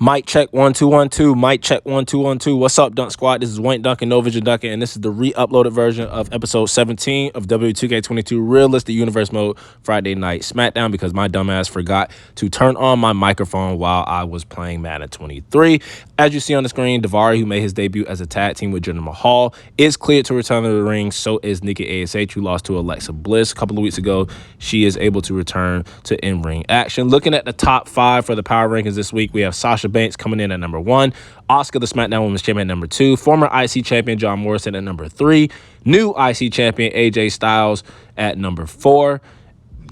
Mic check 1 2 1 2. Mic check 1 2 1 2. What's up, Dunk Squad? This is Wayne Duncan, No Vision Duncan, and this is the re-uploaded version of episode 17 of W2K22 Realistic Universe Mode Friday Night SmackDown because my dumbass forgot to turn on my microphone while I was playing Madden 23. As you see on the screen, Daivari, who made his debut as a tag team with Jinder Mahal, is cleared to return to the ring. So is Nikki ASH, who lost to Alexa Bliss a couple of weeks ago. She is able to return to in-ring action. Looking at the top 5 for the power rankings this week, we have Sasha Banks coming in at number 1, Asuka, the SmackDown Women's Champion, at number 2, former IC Champion John Morrison at number 3, new IC Champion AJ Styles at number 4,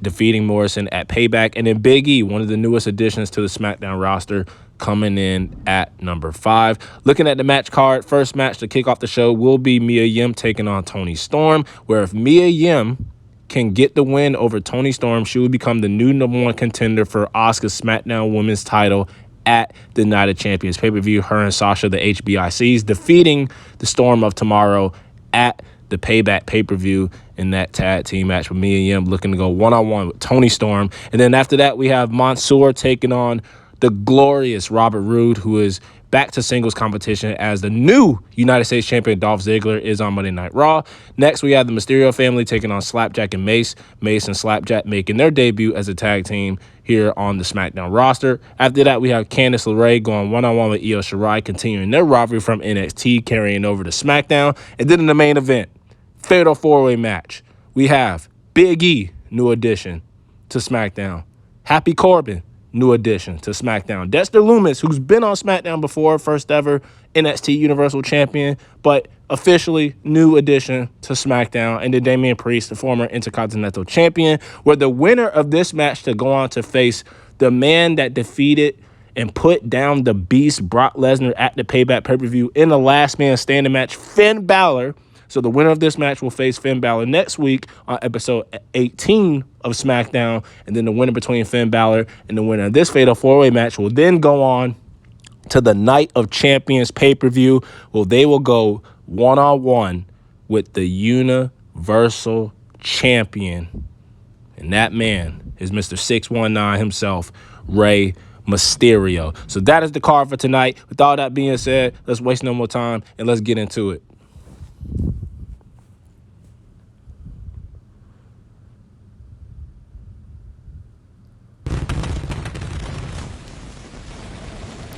defeating Morrison at Payback, and then Big E, one of the newest additions to the SmackDown roster, coming in at number 5. Looking at the match card, first match to kick off the show will be Mia Yim taking on Toni Storm, where if Mia Yim can get the win over Toni Storm, she will become the new number 1 contender for Asuka's SmackDown Women's title at the Night of Champions pay-per-view. Her and Sasha, the HBICs, defeating the Storm of Tomorrow at the Payback pay-per-view in that tag team match with Mia Yim looking to go one-on-one with Toni Storm. And then after that, we have Mansoor taking on the glorious Robert Roode, who is back to singles competition as the new United States Champion Dolph Ziggler is on Monday Night Raw. Next, we have the Mysterio family taking on Slapjack and Mace. Mace and Slapjack making their debut as a tag team here on the SmackDown roster. After that, we have Candice LeRae going one-on-one with Io Shirai, continuing their rivalry from NXT, carrying over to SmackDown. And then in the main event, fatal 4-way match, we have Big E, new addition to SmackDown. Happy Corbin, new addition to SmackDown. Dexter Lumis, who's been on SmackDown before, first ever NXT Universal Champion, but officially new addition to SmackDown. And then Damian Priest, the former Intercontinental Champion, where the winner of this match to go on to face the man that defeated and put down the beast Brock Lesnar at the Payback pay-per-view in the last man standing match, Finn Balor. So the winner of this match will face Finn Balor next week on episode 18 of SmackDown. And then the winner between Finn Balor and the winner of this fatal 4-way match will then go on to the Night of Champions pay-per-view. Well, they will go one-on-one with the Universal Champion. And that man is Mr. 619 himself, Rey Mysterio. So that is the card for tonight. With all that being said, let's waste no more time and let's get into it.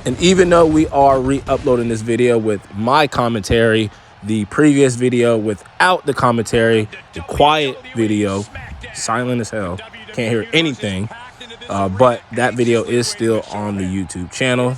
And even though we are re-uploading this video with my commentary, the previous video without the commentary, the quiet video, silent as hell, can't hear anything, but that video is still on the YouTube channel.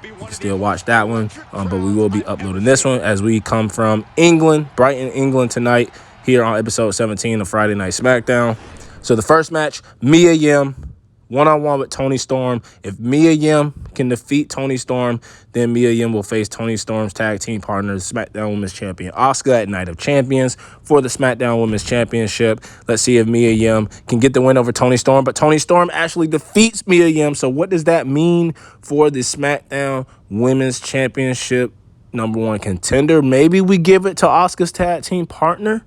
You can still watch that one, but we will be uploading this one as we come from England, Brighton, England tonight, here on episode 17 of Friday Night SmackDown. So the first match, Mia Yim, one-on-one with Toni Storm. If Mia Yim can defeat Toni Storm, then Mia Yim will face Toni Storm's tag team partner, SmackDown Women's Champion Asuka, at Night of Champions for the SmackDown Women's Championship. Let's see if Mia Yim can get the win over Toni Storm, but Toni Storm actually defeats Mia Yim. So what does that mean for the SmackDown Women's Championship number 1 contender? Maybe we give it to Asuka's tag team partner,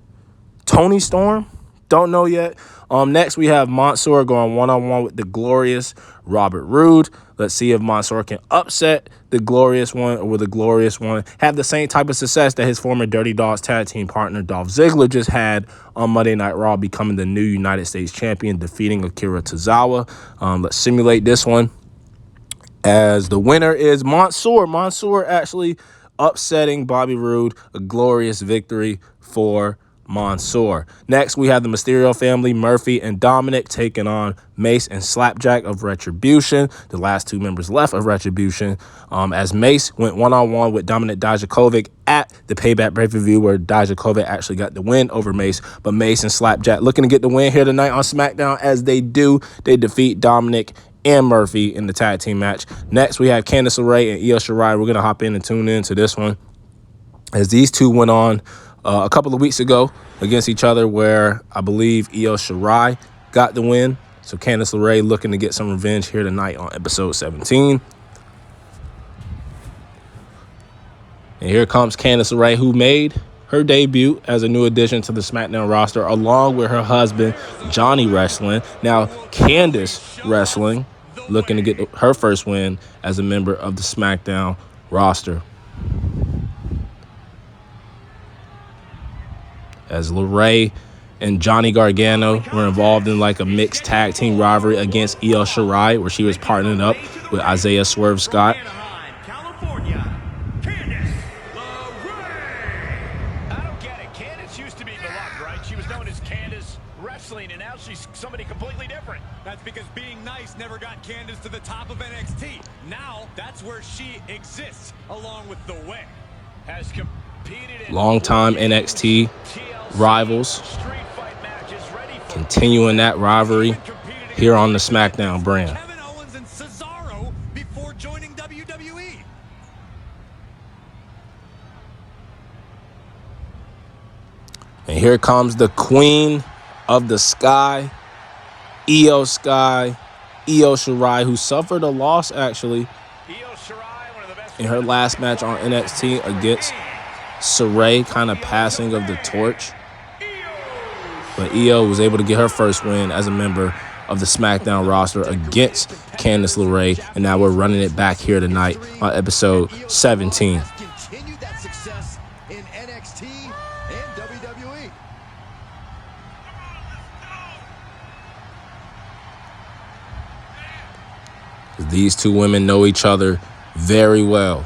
Toni Storm. Don't know yet. Next, we have Mansoor going one-on-one with the glorious Robert Roode. Let's see if Mansoor can upset the glorious one, or will the glorious one have the same type of success that his former Dirty Dogs tag team partner Dolph Ziggler just had on Monday Night Raw, becoming the new United States Champion, defeating Akira Tozawa. Let's simulate this one, as the winner is Mansoor. Mansoor actually upsetting Bobby Roode, a glorious victory for Mansoor. Next, we have the Mysterio family, Murphy and Dominic, taking on Mace and Slapjack of Retribution, the last 2 members left of Retribution, as Mace went one-on-one with Dominik Dijakovic at the Payback pay-per-view, where Dijakovic actually got the win over Mace. But Mace and Slapjack looking to get the win here tonight on SmackDown. As they do, they defeat Dominic and Murphy in the tag team match. Next, we have Candice LeRae and Io Shirai. We're going to hop in and tune in to this one, as these two went on a couple of weeks ago against each other, where I believe Io Shirai got the win. So Candice LeRae looking to get some revenge here tonight on episode 17. And here comes Candice LeRae, who made her debut as a new addition to the SmackDown roster, along with her husband, Johnny Wrestling. Now, Candice Wrestling looking to get her first win as a member of the SmackDown roster. As LeRae and Johnny Gargano were involved in like a mixed tag team rivalry against Io Shirai, where she was partnering up with Isaiah Swerve Scott. And now she's somebody completely different. That's because being nice never got Candice to the top of NXT. Now that's where she exists, along with The Way. Has competed in longtime NXT rivals, continuing that rivalry here on the SmackDown brand. Kevin Owens and Cesaro before joining WWE. And here comes the Queen of the Sky, Io Shirai, who suffered a loss actually in her last match on NXT against Sarray, kind of passing of the torch. But Io was able to get her first win as a member of the SmackDown roster against Candice LeRae, and now we're running it back here tonight on episode 17. Continued that success in NXT and WWE. These two women know each other very well.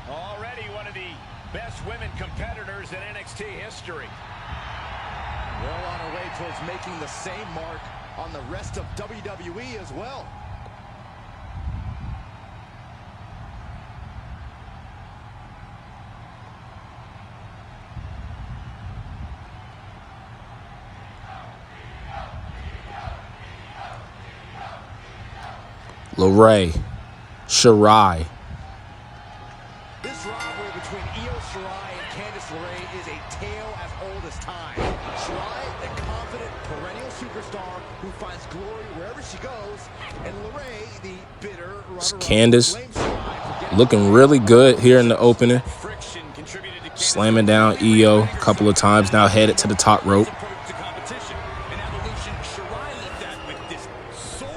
Already one of the best women competitors in NXT history. Well on her way towards making the same mark on the rest of WWE as well. LeRae, Shirai. This rivalry between Io Shirai and Candice LeRae is a tale as old as time. Shirai, the confident perennial superstar who finds glory wherever she goes, and LeRae, the bitter Candice looking really good here in the opening, slamming down Io a couple of times, now headed to the top rope.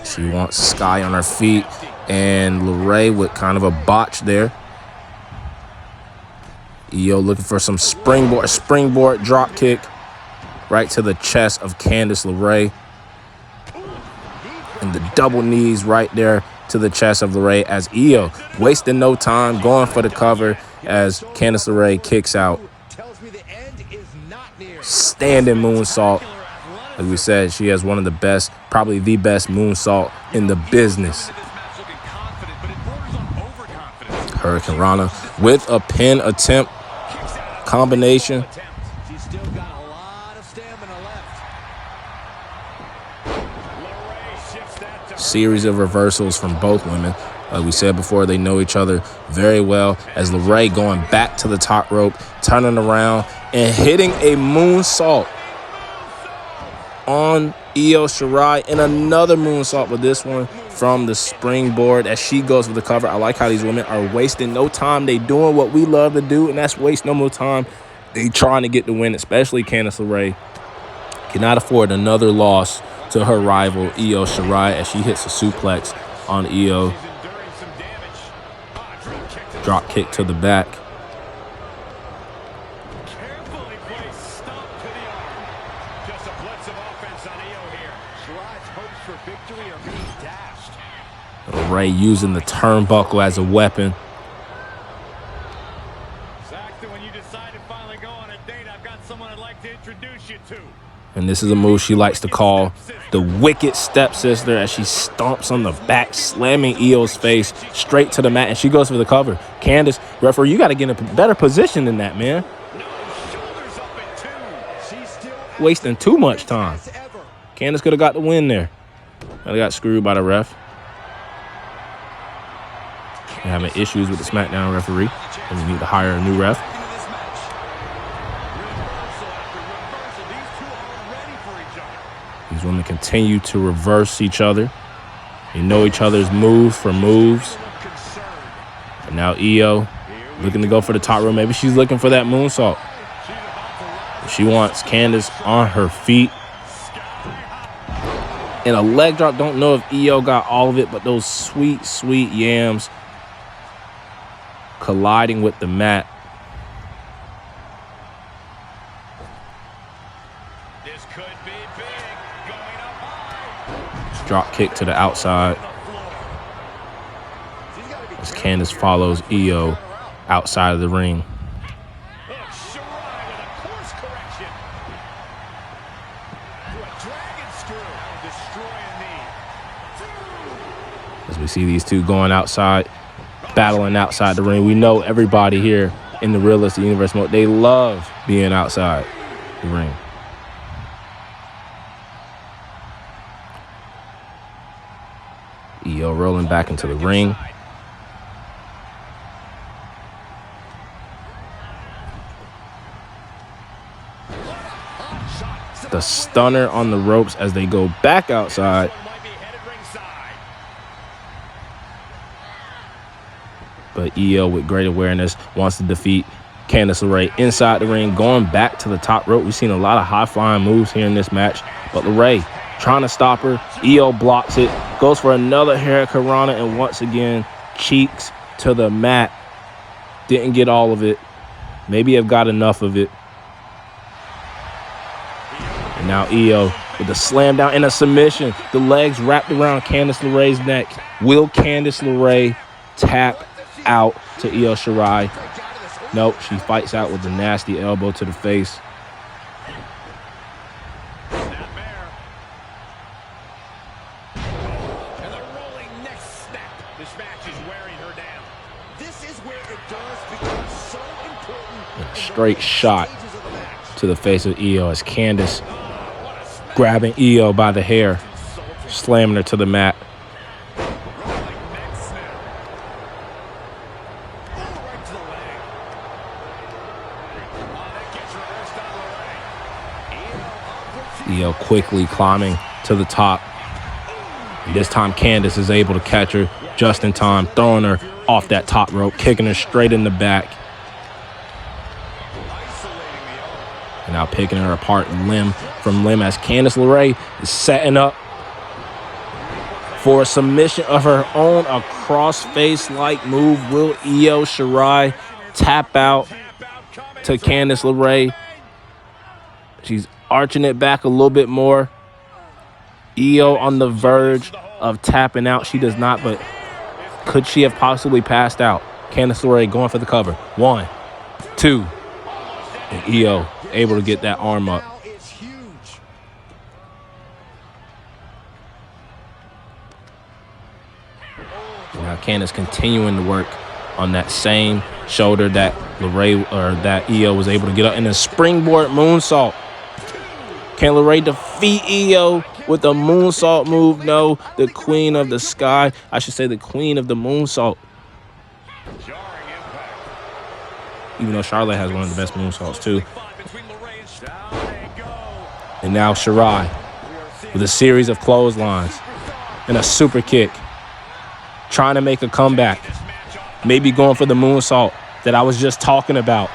She wants Sky on her feet, and LeRae with kind of a botch there. Io looking for some springboard drop kick right to the chest of Candice LeRae. And the double knees right there to the chest of LeRae as Io wasting no time going for the cover as Candice LeRae kicks out. Standing moonsault. Like we said, she has one of the best, probably the best moonsault in the business. Hurricane Rana with a pin attempt combination. She's still got a lot of stamina left. Series of reversals from both women. Like we said before, they know each other very well as LeRae going back to the top rope, turning around and hitting a moonsault on Io Shirai, and another moonsault with this one from the springboard as she goes for the cover. I like how these women are wasting no time. They doing what we love to do, and that's waste no more time. They trying to get the win, especially Candice LeRae. Cannot afford another loss to her rival, Io Shirai, as she hits a suplex on Io. Drop kick to the back. LeRae using the turnbuckle as a weapon. When you decide to finally go on a date, I've got someone I'd like to introduce you to. And this is a move she likes to call the wicked stepsister as she stomps on the back, slamming Io's face straight to the mat, and she goes for the cover. Candice, referee, you got to get in a better position than that, man. Wasting too much time. Candice could have got the win there. But got screwed by the ref. They're having issues with the SmackDown referee, and we need to hire a new ref. These women continue to reverse each other. They know each other's moves for moves. And now Io looking to go for the top rope. Maybe she's looking for that moonsault. She wants Candice on her feet. And a leg drop. Don't know if Io got all of it, but those sweet, sweet yams colliding with the mat. This could be big. Going up high. Drop kick to the outside as Candice follows Io outside of the ring. Look, Shirai with a course correction. To a dragon screw. Destroying knee. As we see these two going outside, battling outside the ring. We know everybody here in the Realistic Universe mode, they love being outside the ring. Io rolling back into the ring. The stunner on the ropes as they go back outside. Might be headed ringside. But Io, with great awareness, wants to defeat Candice LeRae inside the ring, going back to the top rope. We've seen a lot of high-flying moves here in this match, but LeRae trying to stop her. Io blocks it, goes for another Hurricanrana, and once again, cheeks to the mat. Didn't get all of it. Maybe have got enough of it. And now Io with the slam down and a submission. The legs wrapped around Candice LeRae's neck. Will Candice LeRae tap out to Io Shirai? Nope, she fights out with a nasty elbow to the face. Snapmare. And the rolling neck snap. This match is wearing her down. This is where it does become so important. Straight shot to the face of Io as Candice grabbing Io by the hair, slamming her to the mat. Io quickly climbing to the top. And this time Candice is able to catch her just in time, throwing her off that top rope, kicking her straight in the back. And now picking her apart limb from limb as Candice LeRae is setting up for a submission of her own, a crossface-like move. Will Io Shirai tap out to Candice LeRae? She's arching it back a little bit more. Io on the verge of tapping out. She does not, but could she have possibly passed out? Candice LeRae going for the cover. 1, 2, and Io able to get that arm up. Now Candice continuing to work on that same shoulder that LeRae or that Io was able to get up, and a springboard moonsault. Can LeRae defeat Io with a moonsault move? No, the queen of the sky. I should say the queen of the moonsault. Even though Charlotte has one of the best moonsaults too. And now Shirai with a series of clotheslines and a super kick. Trying to make a comeback. Maybe going for the moonsault that I was just talking about.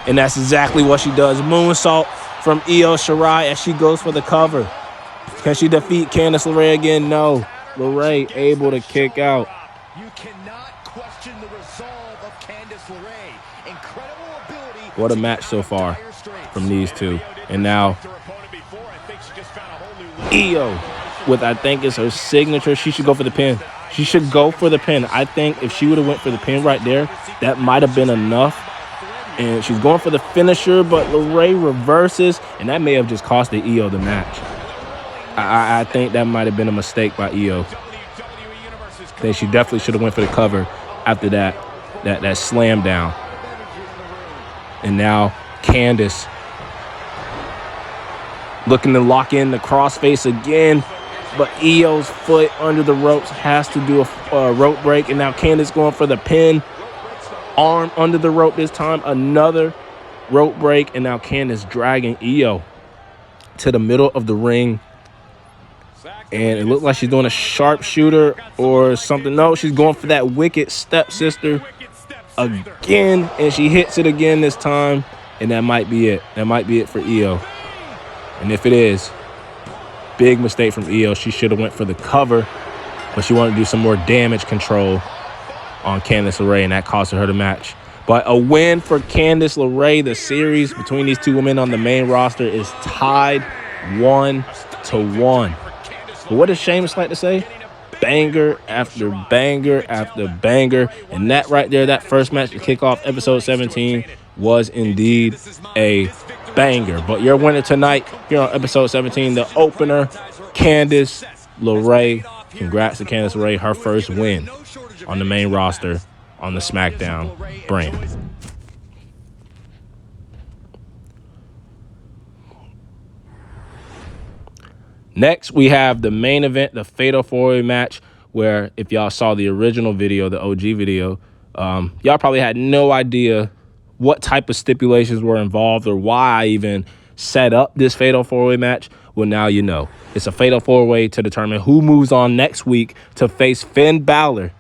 And that's exactly what she does. Moonsault from Io Shirai as she goes for the cover. Can she defeat Candice LeRae again? No. LeRae able to kick out. You cannot question the resolve of Candice LeRae. Incredible ability. What a match so far from these two. And now Io with, I think it's her signature. She should go for the pin. She should go for the pin. I think if she would have went for the pin right there, that might have been enough. And she's going for the finisher, but LeRae reverses, and that may have just cost Io the match. I think that might have been a mistake by Io. I think she definitely should have went for the cover after that slam down. And now Candice looking to lock in the crossface again, but Io's foot under the ropes has to do a rope break, and now Candice going for the pin. Arm under the rope this time, another rope break, and now Candice dragging Io to the middle of the ring. And it looked like she's doing a sharpshooter or something. No, she's going for that wicked stepsister again, and she hits it again this time, and that might be it. That might be it for Io. And if it is, Big mistake from Io. She should have went for the cover, but she wanted to do some more damage control on Candice LeRae, and that cost her the match. But a win for Candice LeRae. The series between these two women on the main roster is tied 1-1. But what does Sheamus like to say? Banger after banger after banger. And that right there, that first match to kick off episode 17 was indeed a banger. But your winner tonight here on episode 17, the opener, Candice LeRae. Congrats to Candice LeRae, her first win on the main roster on the SmackDown brand. Next, we have the main event, the Fatal 4-Way match, where if y'all saw the original video, the OG video, y'all probably had no idea what type of stipulations were involved or why I even set up this Fatal 4-Way match. Well, now you know. It's a Fatal 4-Way to determine who moves on next week to face Finn Balor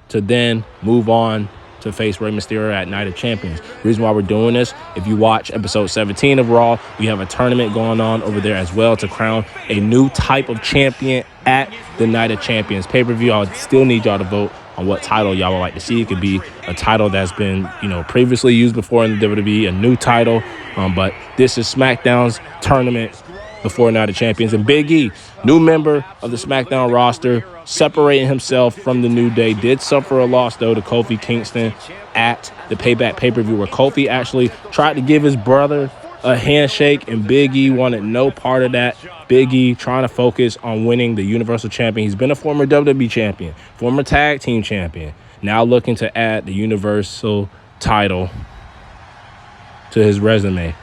to then move on to face Rey Mysterio at Night of Champions. Reason why we're doing this, if you watch episode 17 of Raw, we have a tournament going on over there as well to crown a new type of champion at the Night of Champions pay-per-view. I still need y'all to vote on what title y'all would like to see. It could be a title that's been, previously used before in the WWE, a new title. But this is SmackDown's tournament before Night of Champions. And Big E, new member of the SmackDown roster, separating himself from the New Day, did suffer a loss, though, to Kofi Kingston at the Payback pay-per-view, where Kofi actually tried to give his brother a handshake, and Big E wanted no part of that. Big E trying to focus on winning the Universal Champion. He's been a former WWE champion, former tag team champion, now looking to add the Universal title to his resume.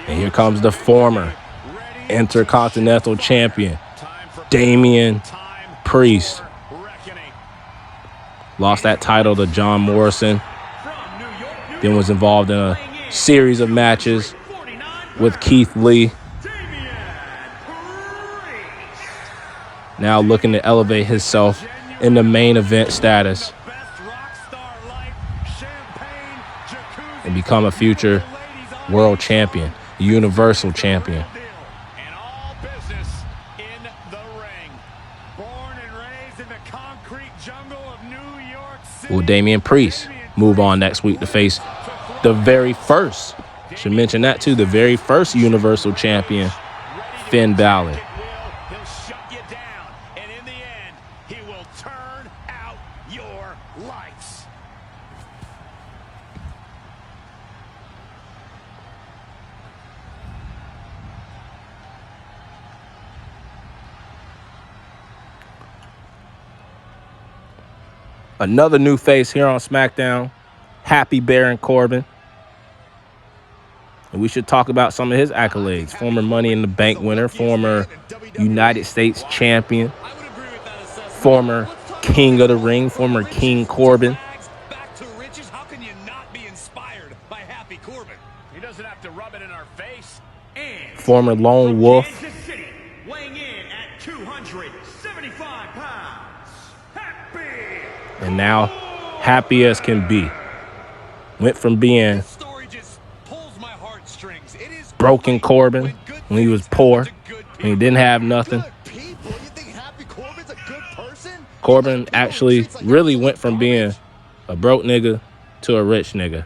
And here comes the former Intercontinental Champion, Damian Priest. Lost that title to John Morrison. Then was involved in a series of matches with Keith Lee. Now looking to elevate himself in the main event status and become a future world champion. Universal champion. And all business in the ring. Born and raised in the concrete jungle of New York City. Will Damian Priest move on next week to face the very first, should mention that too, the very first Universal champion, Finn Balor. He'll shut you down, and in the end, he will turn out your lights. Another new face here on SmackDown, Happy Baron Corbin. And we should talk about some of his accolades. Former Money in the Bank winner, former United States champion, former King of the Ring, former King Corbin. Back to riches. How can you not be inspired by Happy Corbin? He doesn't have to rub it in our face. And Former Lone Wolf. Kansas City, weighing in at 275 pounds, Happy. And now happy as can be. Went from being Story just pulls my heartstrings. It is broken Corbin when he was poor, when he didn't have nothing. people. You think Happy Corbin's a good person? Corbin actually really went from being a broke nigga to a rich nigga.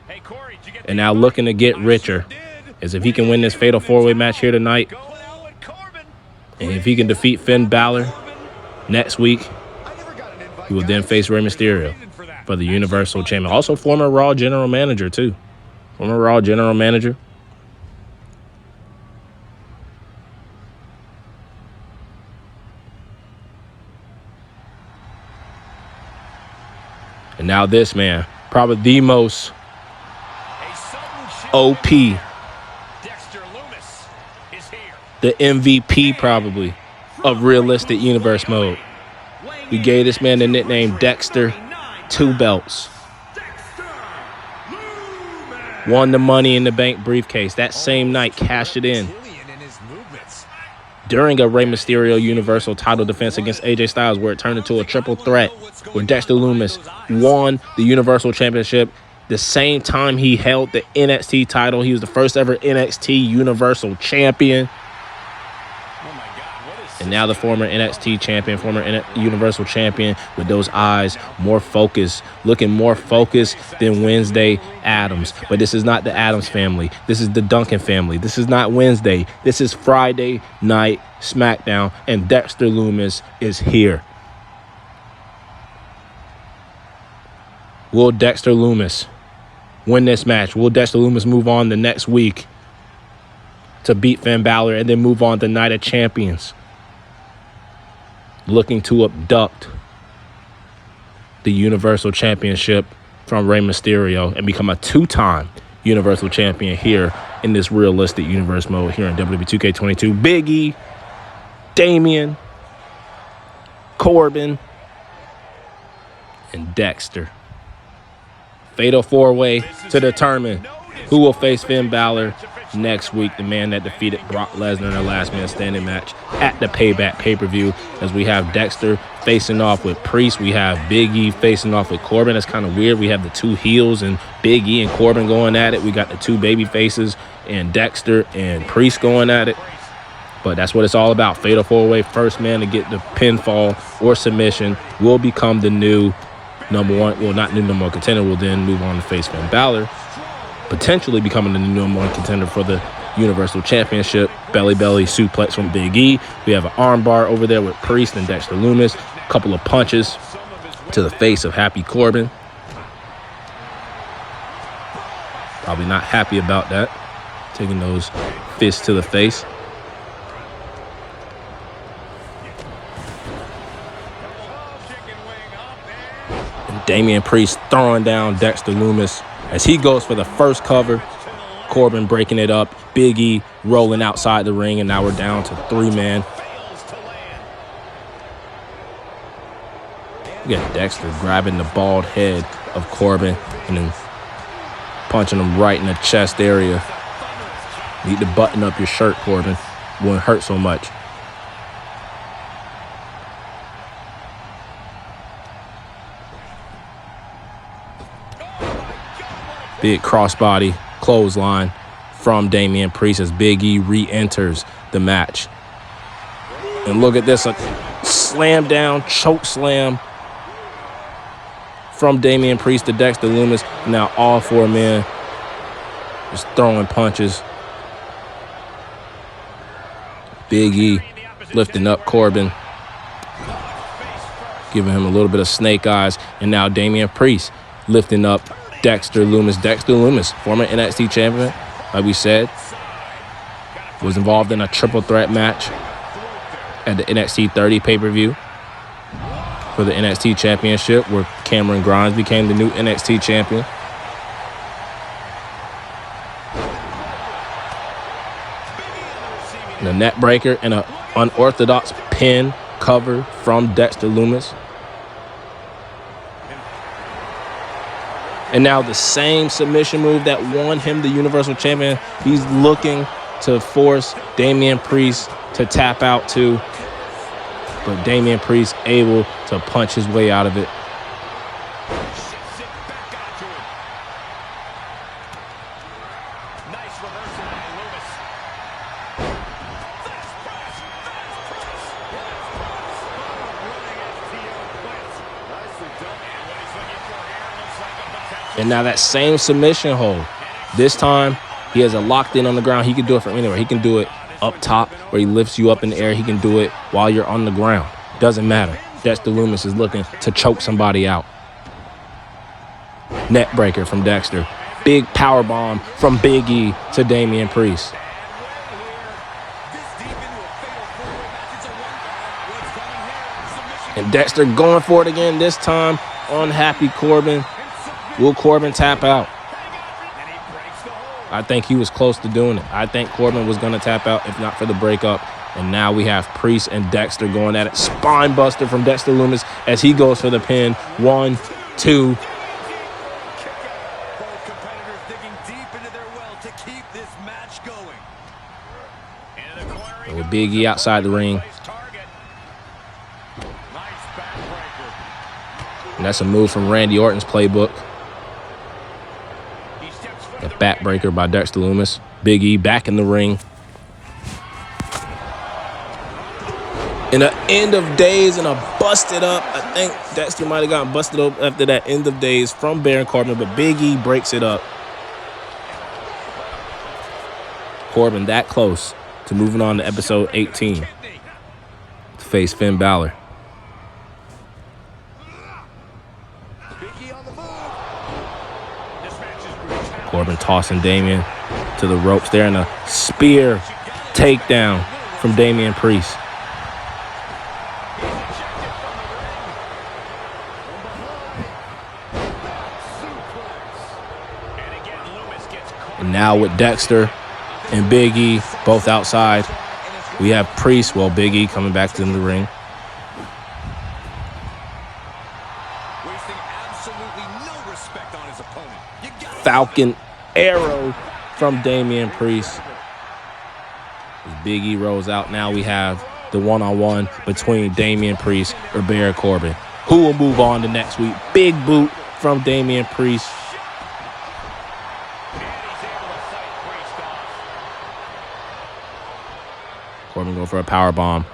Hey, Corey, did you get And now looking to get richer. As if he can win this Fatal 4-Way match here tonight, going out with Corbin? and if he can defeat Finn Balor next week, I never got an invite. he will then face Rey Mysterio for the Universal Champion. Also former Raw General Manager too. Former Raw General Manager. And now this man, probably the most A sudden shift. OP, Dexter Loomis is here. the MVP probably of Realistic Universe mode. We gave this man the nickname Dexter, 2 belts. Won the Money in the Bank briefcase. That same night, cashed it in during a Rey Mysterio Universal title defense against AJ Styles, where it turned into a triple threat, where Dexter Loomis won the Universal Championship the same time he held the NXT title. He was the first ever NXT Universal Champion. And now the former NXT champion, former Universal Champion, with those eyes more focused, looking more focused than Wednesday Addams. But this is not the Addams family. This is the Duncan family. This is not Wednesday. This is Friday Night SmackDown, and Dexter Lumis is here. Will Dexter Lumis win this match? Will Dexter Lumis move on the next week to beat Finn Balor and then move on to Night of Champions, looking to abduct the Universal Championship from Rey Mysterio and become a two-time Universal Champion here in this realistic universe mode here in WWE 2K22? Big E, Damian, Corbin, and Dexter. Fatal four-way to determine who will face Finn Balor next week, the man that defeated Brock Lesnar in a last man standing match at the Payback pay-per-view. As we have Dexter facing off with Priest, we have Big E facing off with Corbin. That's kind of weird. We have the two heels and Big E and Corbin going at it. We got the two baby faces and Dexter and Priest going at it. But that's what it's all about. Fatal four-way. First man to get the pinfall or submission will become the new number one. Well, not new number one contender. Will then move on to face Finn Balor, potentially becoming the new number one contender for the Universal Championship. Belly suplex from Big E. We have an armbar over there with Priest and Dexter Lumis. A couple of punches to the face of Happy Corbin. Probably not happy about that. Taking those fists to the face. And Damian Priest throwing down Dexter Lumis as he goes for the first cover. Corbin breaking it up. Big E rolling outside the ring, and now we're down to three-man. We got Dexter grabbing the bald head of Corbin and then punching him right in the chest area. Need to button up your shirt, Corbin. It wouldn't hurt so much. Big crossbody clothesline from Damian Priest as Big E re-enters the match. And look at this, a slam down, choke slam from Damian Priest to Dexter Lumis. Now all four men just throwing punches. Big E lifting up Corbin, giving him a little bit of snake eyes. And now Damian Priest lifting up Dexter Lumis. Dexter Lumis, former NXT champion, like we said, was involved in a triple threat match at the NXT 30 pay-per-view for the NXT championship, where Cameron Grimes became the new NXT champion. And a net breaker and an unorthodox pin cover from Dexter Lumis. And now the same submission move that won him the Universal Champion, he's looking to force Damian Priest to tap out to. But Damian Priest able to punch his way out of it. And now that same submission hold. This time, he has it locked in on the ground. He can do it from anywhere. He can do it up top where he lifts you up in the air. He can do it while you're on the ground. Doesn't matter. Dexter Lumis is looking to choke somebody out. Net breaker from Dexter. Big power bomb from Big E to Damian Priest. And Dexter going for it again, this time on Happy Corbin. Will Corbin tap out? I think he was close to doing it. I think Corbin was going to tap out if not for the breakup. And now we have Priest and Dexter going at it. Spine buster from Dexter Lumis as he goes for the pin. 1, 2. Both competitors digging deep into their well to keep this match going. And with Big E outside the ring. And that's a move from Randy Orton's playbook. The backbreaker by Dexter Lumis. Big E back in the ring. In the end of days and a busted up. I think Dexter might have gotten busted up after that end of days from Baron Corbin, but Big E breaks it up. Corbin that close to moving on to episode 18 to face Finn Balor. Corbin tossing Damian to the ropes there, and a spear takedown from Damian Priest. And now with Dexter and Big E both outside, we have Priest, well, Big E coming back to the ring. Wasting absolutely no respect on his opponent. Falcon arrow from Damian Priest. As Big E rolls out, now we have the one-on-one between Damian Priest or Baron Corbin. Who will move on to next week? Big boot from Damian Priest. Corbin going for a power bomb.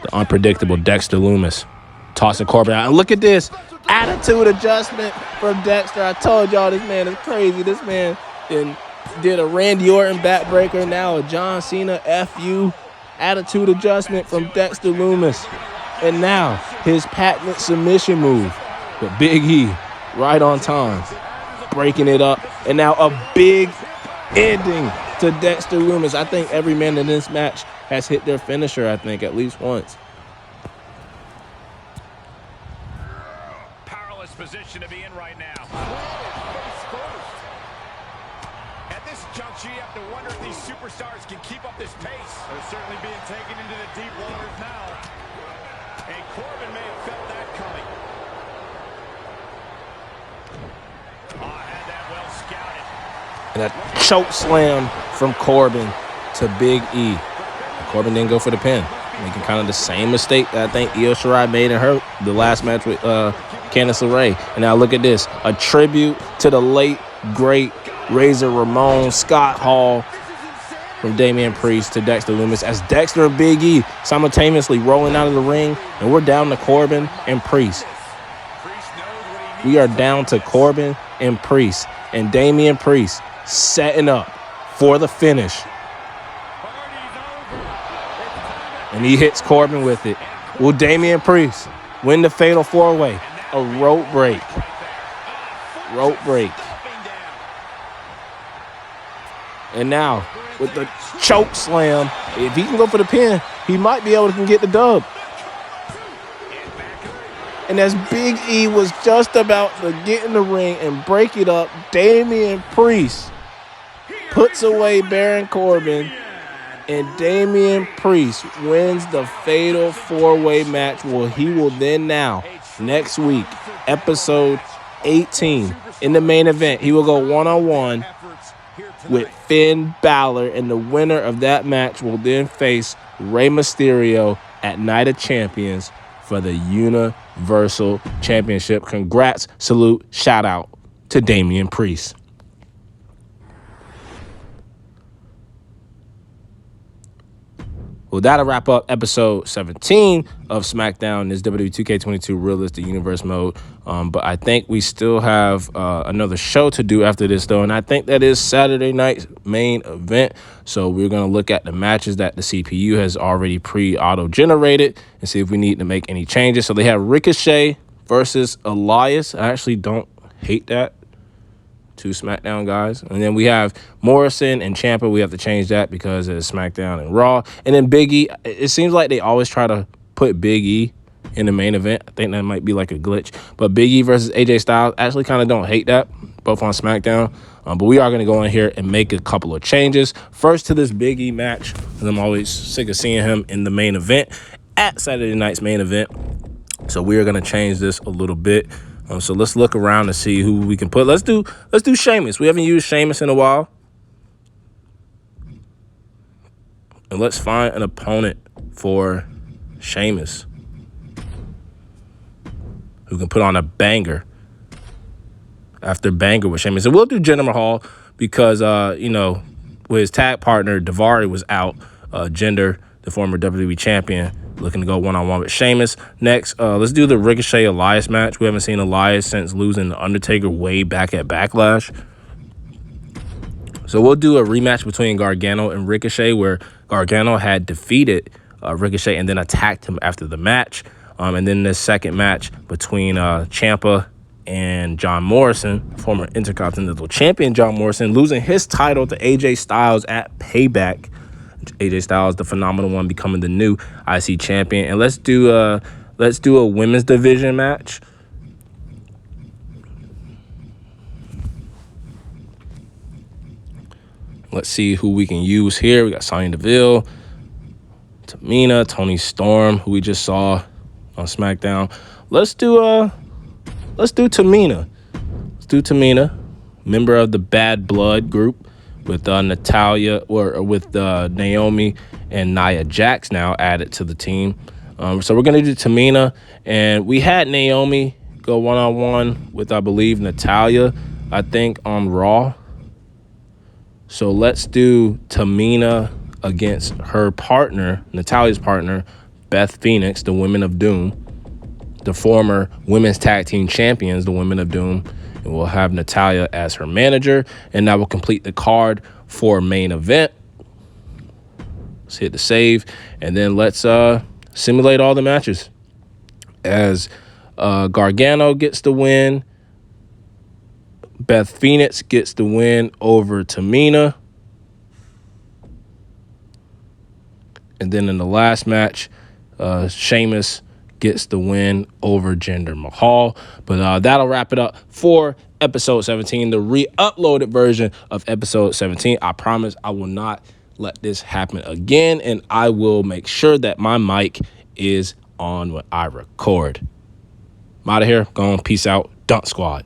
The unpredictable Dexter Lumis tossing Corbin out. And look at this attitude adjustment from Dexter. I told y'all this man is crazy. This man did a Randy Orton backbreaker, now a John Cena FU attitude adjustment from Dexter Lumis. And now his patented submission move. But Big E right on time, breaking it up. And now a big ending to Dexter Lumis. I think every man in this match has hit their finisher, I think, at least once. Powerless position to be in right now. At this juncture, you have to wonder if these superstars can keep up this pace. They're certainly being taken into the deep waters now. And Corbin may have felt that coming. Oh, had that well scouted. And a choke slam from Corbin to Big E. Corbin didn't go for the pin, making kind of the same mistake that I think Io Shirai made in the last match with Candice LeRae. And now look at this, a tribute to the late, great Razor Ramon Scott Hall from Damian Priest to Dexter Lumis, as Dexter and Big E simultaneously rolling out of the ring, and we're down to Corbin and Priest. We are down to Corbin and Priest, and Damian Priest setting up for the finish. And he hits Corbin with it. Will Damian Priest win the fatal four-way? A rope break. Rope break. And now, with the choke slam, if he can go for the pin, he might be able to get the dub. And as Big E was just about to get in the ring and break it up, Damian Priest puts away Baron Corbin, and Damian Priest wins the fatal four-way match. Well, he will then now, next week, episode 18, in the main event, he will go one-on-one with Finn Balor, and the winner of that match will then face Rey Mysterio at Night of Champions for the Universal Championship. Congrats, salute, shout out to Damian Priest. Well, that'll wrap up episode 17 of SmackDown, this WWE 2K22 Realistic Universe mode. But I think we still have another show to do after this, though. And I think that is Saturday night's main event. So we're going to look at the matches that the CPU has already pre-auto-generated and see if we need to make any changes. So they have Ricochet versus Elias. I actually don't hate that. Two SmackDown guys. And then we have Morrison and Ciampa. We have to change that because it's SmackDown and Raw. And then Big E. It seems like they always try to put Big E in the main event. I think that might be like a glitch. But Big E versus AJ Styles, actually kind of don't hate that. Both on SmackDown. But we are going to go in here and make a couple of changes. First to this Big E match, because I'm always sick of seeing him in the main event at Saturday night's main event. So we are going to change this a little bit. So let's look around and see who we can put. Let's do Sheamus. We haven't used Sheamus in a while. And let's find an opponent for Sheamus who can put on a banger after banger with Sheamus. And we'll do Jinder Mahal because, with his tag partner, Daivari was out. Jinder, the former WWE champion, looking to go one-on-one with Sheamus. Next, let's do the Ricochet Elias match. We haven't seen Elias since losing the Undertaker way back at Backlash. So we'll do a rematch between Gargano and Ricochet, where Gargano had defeated Ricochet and then attacked him after the match. And then the second match between Ciampa and John Morrison, former Intercontinental Champion John Morrison, losing his title to AJ Styles at Payback. AJ Styles, the phenomenal one, becoming the new IC champion. And let's do a women's division match. Let's see who we can use here. We got Sonya Deville, Tamina, Toni Storm, who we just saw on SmackDown. Let's do Tamina. Let's do Tamina, member of the Bad Blood group, with Natalya or with Naomi and Nia Jax now added to the team. So we're gonna do Tamina, and we had Naomi go one-on-one with, I believe, Natalya, I think, on Raw. So let's do Tamina against her partner, Natalya's partner, Beth Phoenix, the Women of Doom, the former women's tag team champions, the Women of Doom. And we'll have Natalya as her manager, and that will complete the card for main event. Let's hit the save, and then let's simulate all the matches. As Gargano gets the win, Beth Phoenix gets the win over Tamina. And then in the last match, Sheamus gets the win over Jinder Mahal. But that'll wrap it up for episode 17, the re-uploaded version of episode 17. I promise I will not let this happen again, and I will make sure that my mic is on when I record. I'm out of here. Go on. Peace out. Dunk Squad.